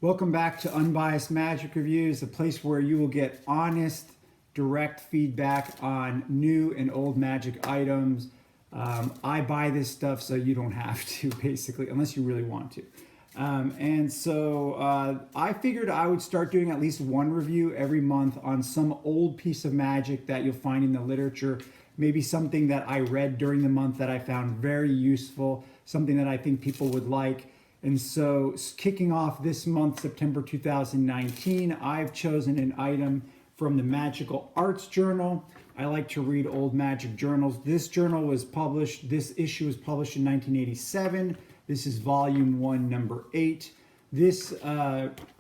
Welcome back to Unbiased Magic Reviews, a place where you will get honest, direct feedback on new and old magic items. I buy this stuff so you don't have to, basically, unless you really want to. I figured I would start doing at least one review every month on some old piece of magic that you'll find in the literature. Maybe something that I read during the month that I found very useful, something that I think people would like. And so, kicking off this month, September 2019, I've chosen an item from the Magical Arts Journal. I like to read old magic journals. This issue was published in 1987. This is volume 1, number 8. This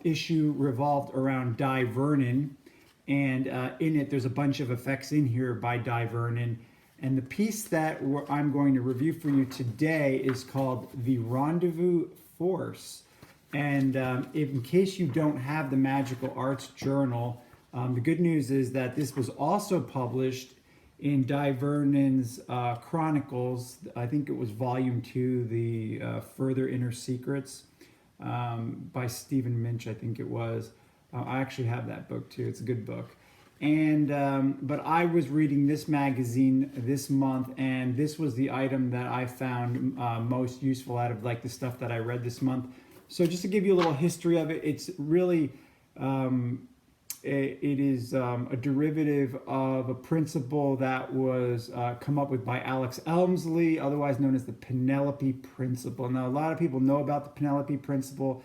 issue revolved around Dai Vernon, and in it there's a bunch of effects in here by Dai Vernon. And the piece that I'm going to review for you today is called the Rendezvous Force. And in case you don't have the Magical Arts Journal, the good news is that this was also published in Dai Vernon's Chronicles. I think it was volume 2, the Further Inner Secrets, by Stephen Minch, I think it was. I actually have that book too. It's a good book. And but I was reading this magazine this month, and this was the item that I found most useful out of like the stuff that I read this month. So just to give you a little history of it, it's really it is a derivative of a principle that was come up with by Alex Elmsley, otherwise known as the Penelope Principle. Now, a lot of people know about the Penelope Principle.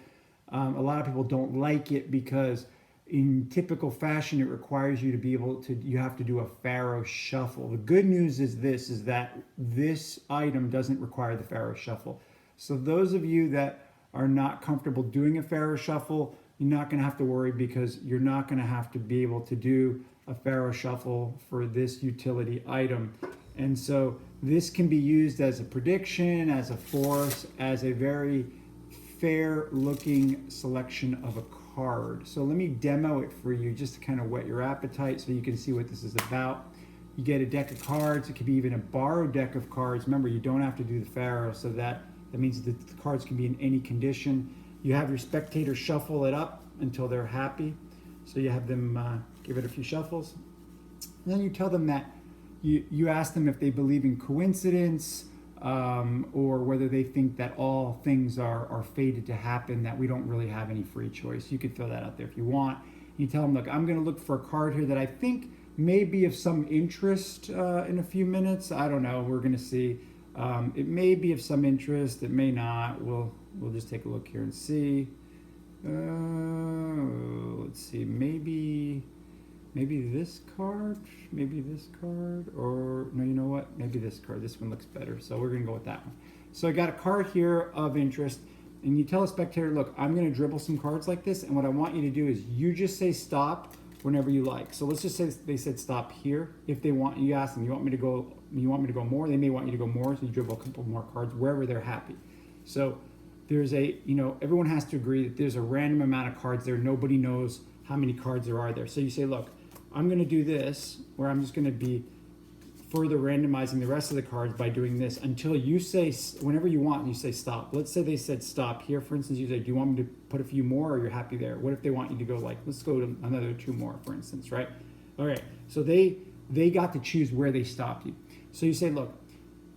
A lot of people don't like it because in typical fashion, it requires you to be able to, you have to do a Pharaoh shuffle. The good news is that this item doesn't require the Pharaoh shuffle. So those of you that are not comfortable doing a Pharaoh shuffle, you're not going to have to worry, because you're not going to have to be able to do a Pharaoh shuffle for this utility item. And so this can be used as a prediction, as a force, as a very fair looking selection of a card. So let me demo it for you just to kind of whet your appetite so you can see what this is about. You get a deck of cards. It could be even a borrowed deck of cards. Remember, you don't have to do the Pharaoh, so that means that the cards can be in any condition. You have your spectators shuffle it up until they're happy. So you have them give it a few shuffles. And then you tell them that you ask them if they believe in coincidence, or whether they think that all things are fated to happen, that we don't really have any free choice. You could throw that out there if you want. You tell them, look, I'm going to look for a card here that I think may be of some interest in a few minutes. I don't know. We're going to see. It may be of some interest. It may not. We'll just take a look here and see. Let's see. Maybe this card, or no, you know what? Maybe this card. This one looks better. So we're going to go with that one. So I got a card here of interest, and you tell a spectator, look, I'm going to dribble some cards like this, and what I want you to do is you just say stop whenever you like. So let's just say they said stop here. If they want, you ask them, you want me to go more? They may want you to go more, so you dribble a couple more cards wherever they're happy. So there's everyone has to agree that there's a random amount of cards there. Nobody knows how many cards there are there. So you say, look, I'm going to do this, where I'm just going to be further randomizing the rest of the cards by doing this until you say, whenever you want, you say stop. Let's say they said stop here. For instance, you say, do you want me to put a few more, or you're happy there? What if they want you to go like, let's go to another 2 more, for instance, right? All right. So they got to choose where they stopped you. So you say, look,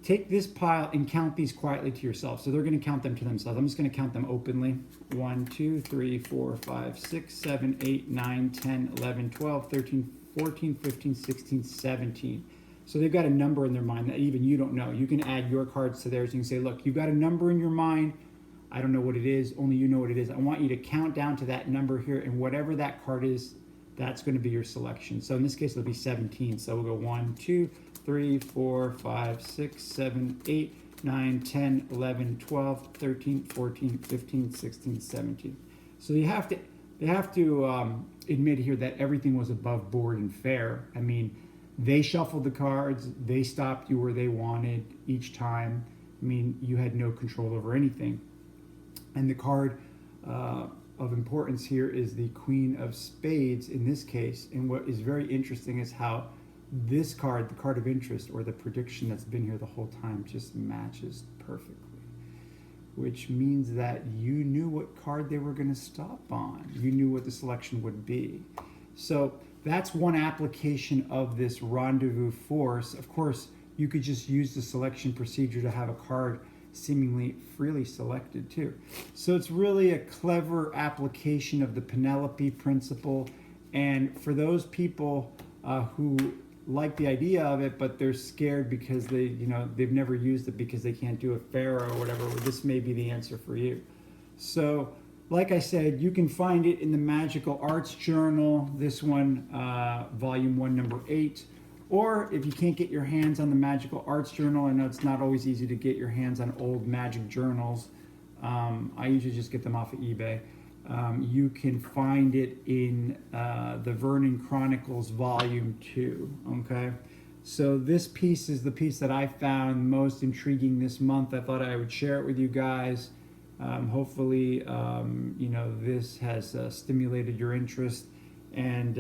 take this pile and count these quietly to yourself. So they're going to count them to themselves. I'm just going to count them openly. 1, 2, 3, 4, 5, 6, 7, 8, 9, 10, 11, 12, 13, 14, 15, 16, 17. So they've got a number in their mind that even you don't know. You can add your cards to theirs. You can say, look, you've got a number in your mind. I don't know what it is. Only you know what it is. I want you to count down to that number here, and whatever that card is, that's going to be your selection. So in this case, it'll be 17. So we'll go 1, 2, 3, 4, 5, 6, 7, 8, 9, 10, 11, 12, 13, 14, 15, 16, 17. So they have to admit here that everything was above board and fair. I mean, they shuffled the cards. They stopped you where they wanted each time. I mean, you had no control over anything. And the card of importance here is the Queen of Spades in this case. And what is very interesting is how this card, the card of interest, or the prediction that's been here the whole time, just matches perfectly which means that you knew what card they were going to stop on. You knew what the selection would be. So that's one application of this Rendezvous Force. Of course, you could just use the selection procedure to have a card seemingly freely selected too. So it's really a clever application of the Penelope principle. And for those people who like the idea of it, but they're scared because they've never used it because they can't do a pharaoh or whatever, this may be the answer for you. So like I said, you can find it in the Magical Arts Journal, this one, volume 1, number 8. Or if you can't get your hands on the Magical Arts Journal, I know it's not always easy to get your hands on old magic journals. I usually just get them off of eBay. You can find it in the Vernon Chronicles Volume 2, okay? So this piece is the piece that I found most intriguing this month. I thought I would share it with you guys. Hopefully, this has stimulated your interest. And,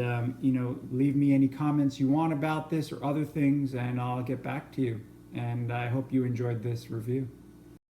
leave me any comments you want about this or other things, and I'll get back to you. And I hope you enjoyed this review.